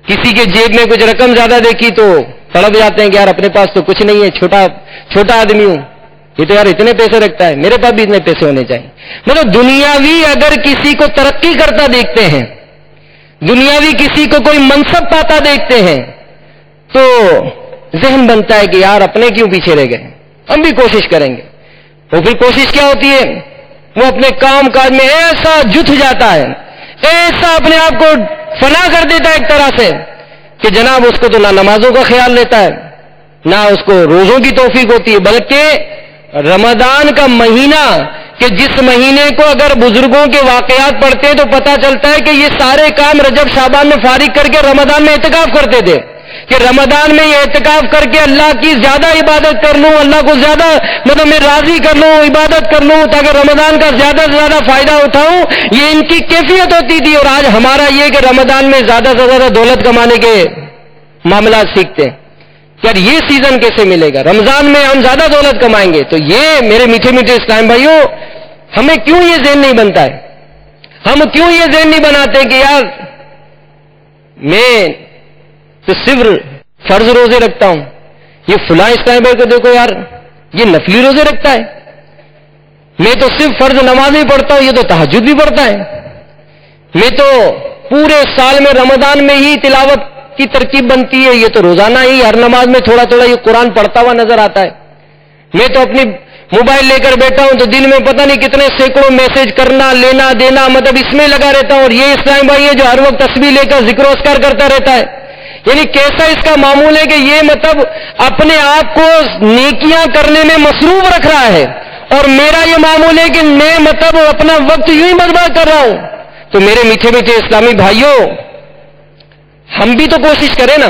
کسی کے جیب میں کچھ رقم زیادہ دیکھی تو تڑپ جاتے ہیں کہ یار اپنے پاس تو کچھ نہیں ہے، چھوٹا آدمی ہوں، یہ تو یار اتنے پیسے رکھتا ہے، میرے پاس بھی اتنے پیسے ہونے چاہیے. مطلب دنیاوی اگر کسی کو ترقی کرتا دیکھتے ہیں، دنیاوی کسی کو کوئی منصب پاتا دیکھتے ہیں، تو ذہن بنتا ہے کہ یار اپنے کیوں پیچھے رہ گئے، ہم بھی کوشش کریں گے. تو پھر کوشش کیا ہوتی ہے؟ وہ اپنے کام کاج میں ایسا جت جاتا ہے، ایسا اپنے آپ کو فنا کر دیتا ہے ایک طرح سے کہ جناب اس کو تو نہ نمازوں کا خیال لیتا ہے، نہ اس کو روزوں کی توفیق ہوتی ہے، بلکہ رمضان کا مہینہ، کہ جس مہینے کو اگر بزرگوں کے واقعات پڑھتے ہیں تو پتہ چلتا ہے کہ یہ سارے کام رجب شعبان میں فارغ کر کے رمضان میں اعتکاف کرتے تھے، کہ رمضان میں یہ اعتکاف کر کے اللہ کی زیادہ عبادت کر لوں، اللہ کو زیادہ مطلب میں راضی کر لوں، عبادت کر لوں تاکہ رمضان کا زیادہ سے زیادہ فائدہ اٹھاؤں. یہ ان کی کیفیت ہوتی تھی. اور آج ہمارا یہ کہ رمضان میں زیادہ سے زیادہ دولت کمانے کے معاملات سیکھتے ہیں. یار یہ سیزن کیسے ملے گا؟ رمضان میں ہم زیادہ دولت کمائیں گے. تو یہ میرے میٹھے میٹھے اسلام بھائیوں، ہمیں کیوں یہ ذہن نہیں بنتا ہے؟ ہم کیوں یہ ذہن نہیں بناتے کہ یار میں تو صرف فرض روزے رکھتا ہوں، یہ فلاں اسلام بھائی کو دیکھو یار یہ نفلی روزے رکھتا ہے، میں تو صرف فرض نمازیں پڑھتا ہوں، یہ تو تہجد بھی پڑھتا ہے، میں تو پورے سال میں رمضان میں ہی تلاوت کی ترکیب بنتی ہے، یہ تو روزانہ ہی ہر نماز میں تھوڑا تھوڑا یہ قرآن پڑھتا ہوا نظر آتا ہے، میں تو اپنی موبائل لے کر بیٹھا ہوں تو دن میں پتہ نہیں کتنے سینکڑوں میسج کرنا لینا دینا مطلب اس میں لگا رہتا ہوں، اور یہ اسلام بھائی ہے جو ہر وقت تسبیح لے کر ذکر و اذکار کرتا رہتا ہے، یعنی کیسا اس کا معمول ہے کہ یہ مطلب اپنے آپ کو نیکیاں کرنے میں مصروف رکھ رہا ہے، اور میرا یہ معمول ہے کہ میں مطلب اپنا وقت یوں ہی برباد کر رہا ہوں. تو میرے میٹھے میٹھے اسلامی بھائیوں، ہم بھی تو کوشش کریں نا،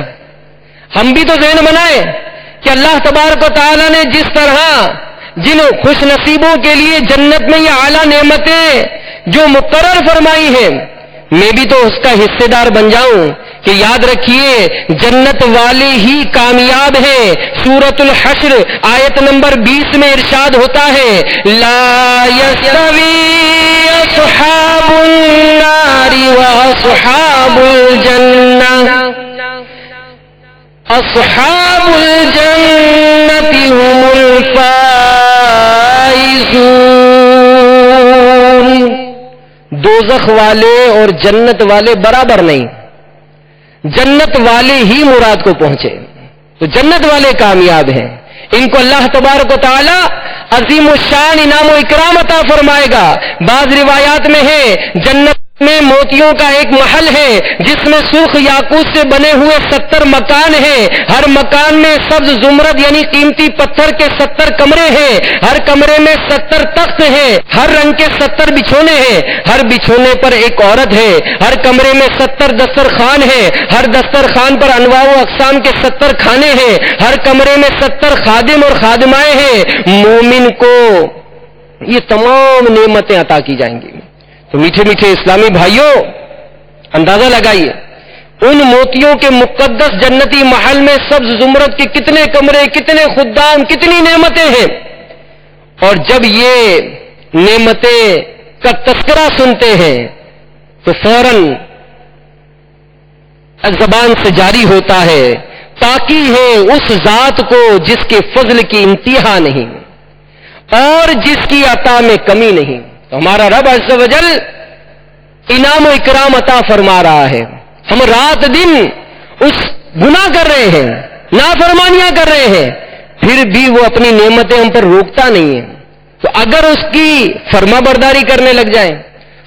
ہم بھی تو ذہن بنائیں کہ اللہ تبارک و تعالیٰ نے جس طرح جن خوش نصیبوں کے لیے جنت میں یہ اعلیٰ نعمتیں جو مقرر فرمائی ہیں، میں بھی تو اس کا حصے دار بن جاؤں. کہ یاد رکھیے جنت والے ہی کامیاب ہیں. سورۃ الحشر آیت نمبر 20 میں ارشاد ہوتا ہے، لا یستوی اصحاب النار واصحاب الجنہ، اصحاب الجنۃ هم الفائزون. دوزخ والے اور جنت والے برابر نہیں، جنت والے ہی مراد کو پہنچے. تو جنت والے کامیاب ہیں، ان کو اللہ تبارک و تعالی عظیم الشان انعام و اکرام عطا فرمائے گا. بعض روایات میں ہے جنت میں موتیوں کا ایک محل ہے جس میں سرخ یاقوت سے بنے ہوئے 70 مکان ہیں. ہر مکان میں سبز زمرد یعنی قیمتی پتھر کے 70 کمرے ہیں. ہر کمرے میں 70 تخت ہیں. ہر رنگ کے 70 بچھونے ہیں. ہر بچھونے پر ایک عورت ہے. ہر کمرے میں 70 دسترخوان ہیں. ہر دسترخوان پر انواع و اقسام کے 70 کھانے ہیں. ہر کمرے میں 70 خادم اور خادمائیں ہیں. مومن کو یہ تمام نعمتیں عطا کی جائیں گی. تو میٹھے میٹھے اسلامی بھائیوں، اندازہ لگائیے ان موتیوں کے مقدس جنتی محل میں سبز زمرد کے کتنے کمرے، کتنے خدام، کتنی نعمتیں ہیں. اور جب یہ نعمتیں کا تذکرہ سنتے ہیں تو فوراً زبان سے جاری ہوتا ہے، تاکہ ہے اس ذات کو جس کے فضل کی انتہا نہیں اور جس کی عطا میں کمی نہیں. تو ہمارا رب عز و جل انعام و اکرام عطا فرما رہا ہے. ہم رات دن اس گناہ کر رہے ہیں، نافرمانیاں کر رہے ہیں، پھر بھی وہ اپنی نعمتیں ہم پر روکتا نہیں ہے. تو اگر اس کی فرما برداری کرنے لگ جائیں،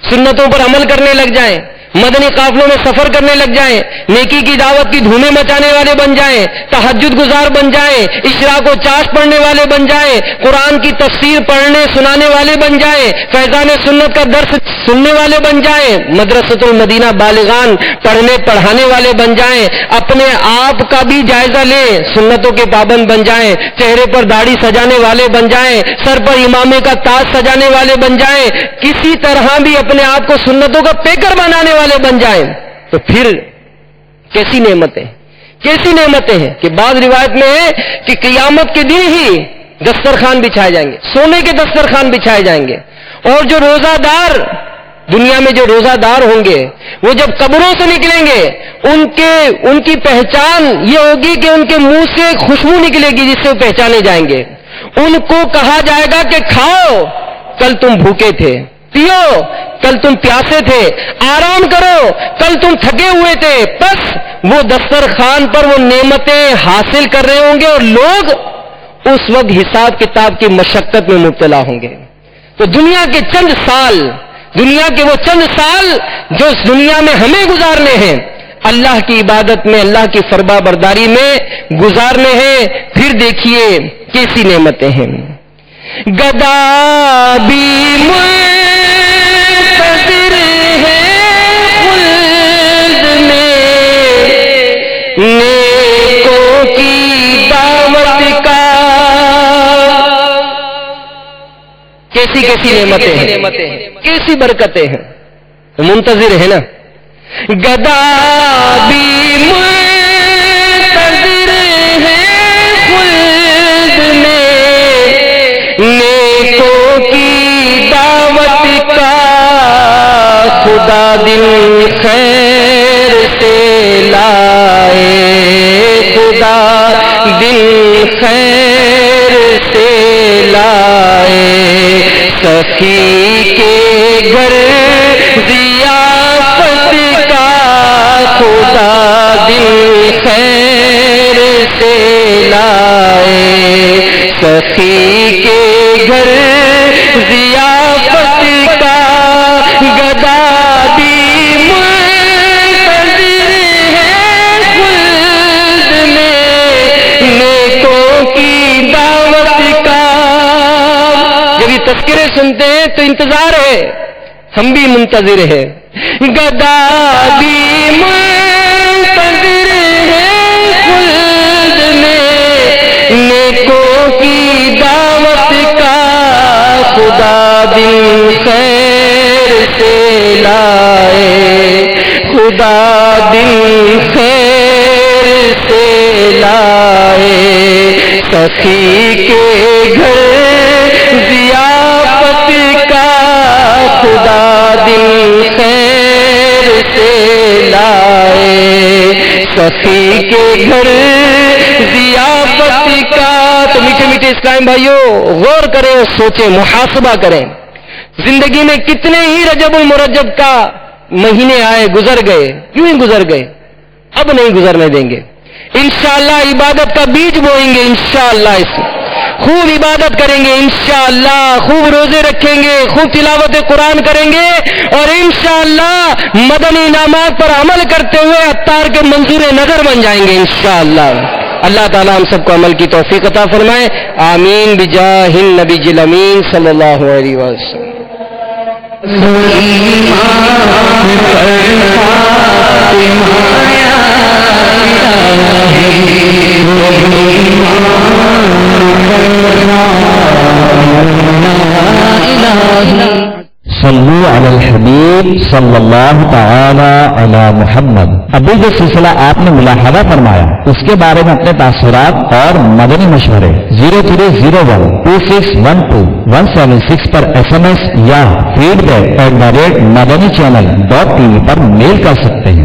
سنتوں پر عمل کرنے لگ جائیں، مدنی قافلوں میں سفر کرنے لگ جائیں، نیکی کی دعوت کی دھومیں مچانے والے بن جائیں، تہجد گزار بن جائیں، اشراق و چاش پڑھنے والے بن جائیں، قرآن کی تفسیر پڑھنے سنانے والے بن جائیں، فیضان سنت کا درس سننے والے بن جائیں، مدرسۃ المدینہ بالغان پڑھنے پڑھانے والے بن جائیں، اپنے آپ کا بھی جائزہ لیں، سنتوں کے پابند بن جائیں، چہرے پر داڑھی سجانے والے بن جائیں، سر پر امامے کا تاج سجانے والے بن جائیں، کسی طرح بھی اپنے آپ کو سنتوں کا پیکر بنانے والے بن جائیں، تو پھر کیسی نعمتیں ہیں کہ بعض روایت میں ہے کہ قیامت کے دن ہی دسترخوان بچھائے جائیں گے، سونے کے دسترخوان بچھائے جائیں گے. اور جو روزہ دار دنیا میں جو روزہ دار ہوں گے وہ جب قبروں سے نکلیں گے ان کی پہچان یہ ہوگی کہ ان کے منہ سے خوشبو نکلے گی جس سے وہ پہچانے جائیں گے. ان کو کہا جائے گا کہ کھاؤ، کل تم بھوکے تھے، پیو، کل تم پیاسے تھے، آرام کرو، کل تم تھکے ہوئے تھے. بس وہ دسترخوان پر وہ نعمتیں حاصل کر رہے ہوں گے اور لوگ اس وقت حساب کتاب کی مشقت میں مبتلا ہوں گے. تو دنیا کے وہ چند سال جو اس دنیا میں ہمیں گزارنے ہیں، اللہ کی عبادت میں، اللہ کی فرما برداری میں گزارنے ہیں. پھر دیکھیے کیسی نعمتیں ہیں. گدا بھی منتظر ہے خلد میں، نیکوں کی دعوت کا. کیسی نعمتیں ہیں، کیسی برکتیں ہیں. منتظر ہے نا. گدا بھی منتظر ہے خلد میں، نیکوں کی دعوت کا. خدا دل خیر سے لائے، خدا دل خیر سے لائے. سخی کے گھر ضیافت کا، خدا دل خیر سے لائے. سخی کے گھر ضیافت کا. گدا بھی منتظر ہے خلد سنتے ہیں تو انتظار ہے، ہم بھی منتظر ہیں. گدا بھی منتظر ہے خلد میں، نیکوں کی دعوت کا خدا دل خیر سے لائے، خدا دل خیر سے لائے. سخی کے گھر ضیافت کا خدا دل خیر سے لائے، سخی کے گھر ضیافت کا. تو میٹھے میٹھے اسلام بھائیوں، غور کریں اور سوچیں، محاسبہ کریں. زندگی میں کتنے ہی رجب المرجب کا مہینے آئے، گزر گئے، کیوں ہی گزر گئے، اب نہیں گزرنے دیں گے. انشاءاللہ عبادت کا بیج بوئیں گے، انشاءاللہ اس خوب عبادت کریں گے، انشاءاللہ خوب روزے رکھیں گے، خوب تلاوت قرآن کریں گے، اور انشاءاللہ مدنی انعامات پر عمل کرتے ہوئے عطار کے منظور نظر بن جائیں گے انشاءاللہ. اللہ تعالیٰ ہم سب کو عمل کی توفیق عطا فرمائے. آمین بجاہ النبی الامین صلی اللہ علیہ وسلم. صلو علی الحبیب صلی اللہ تعالی علی محمد. ابھی جو سلسلہ آپ نے ملاحظہ فرمایا اس کے بارے میں اپنے تاثرات اور مدنی مشورے 03012612 پر SMS یا feedback@madanichannel.tv پر میل کر سکتے ہیں.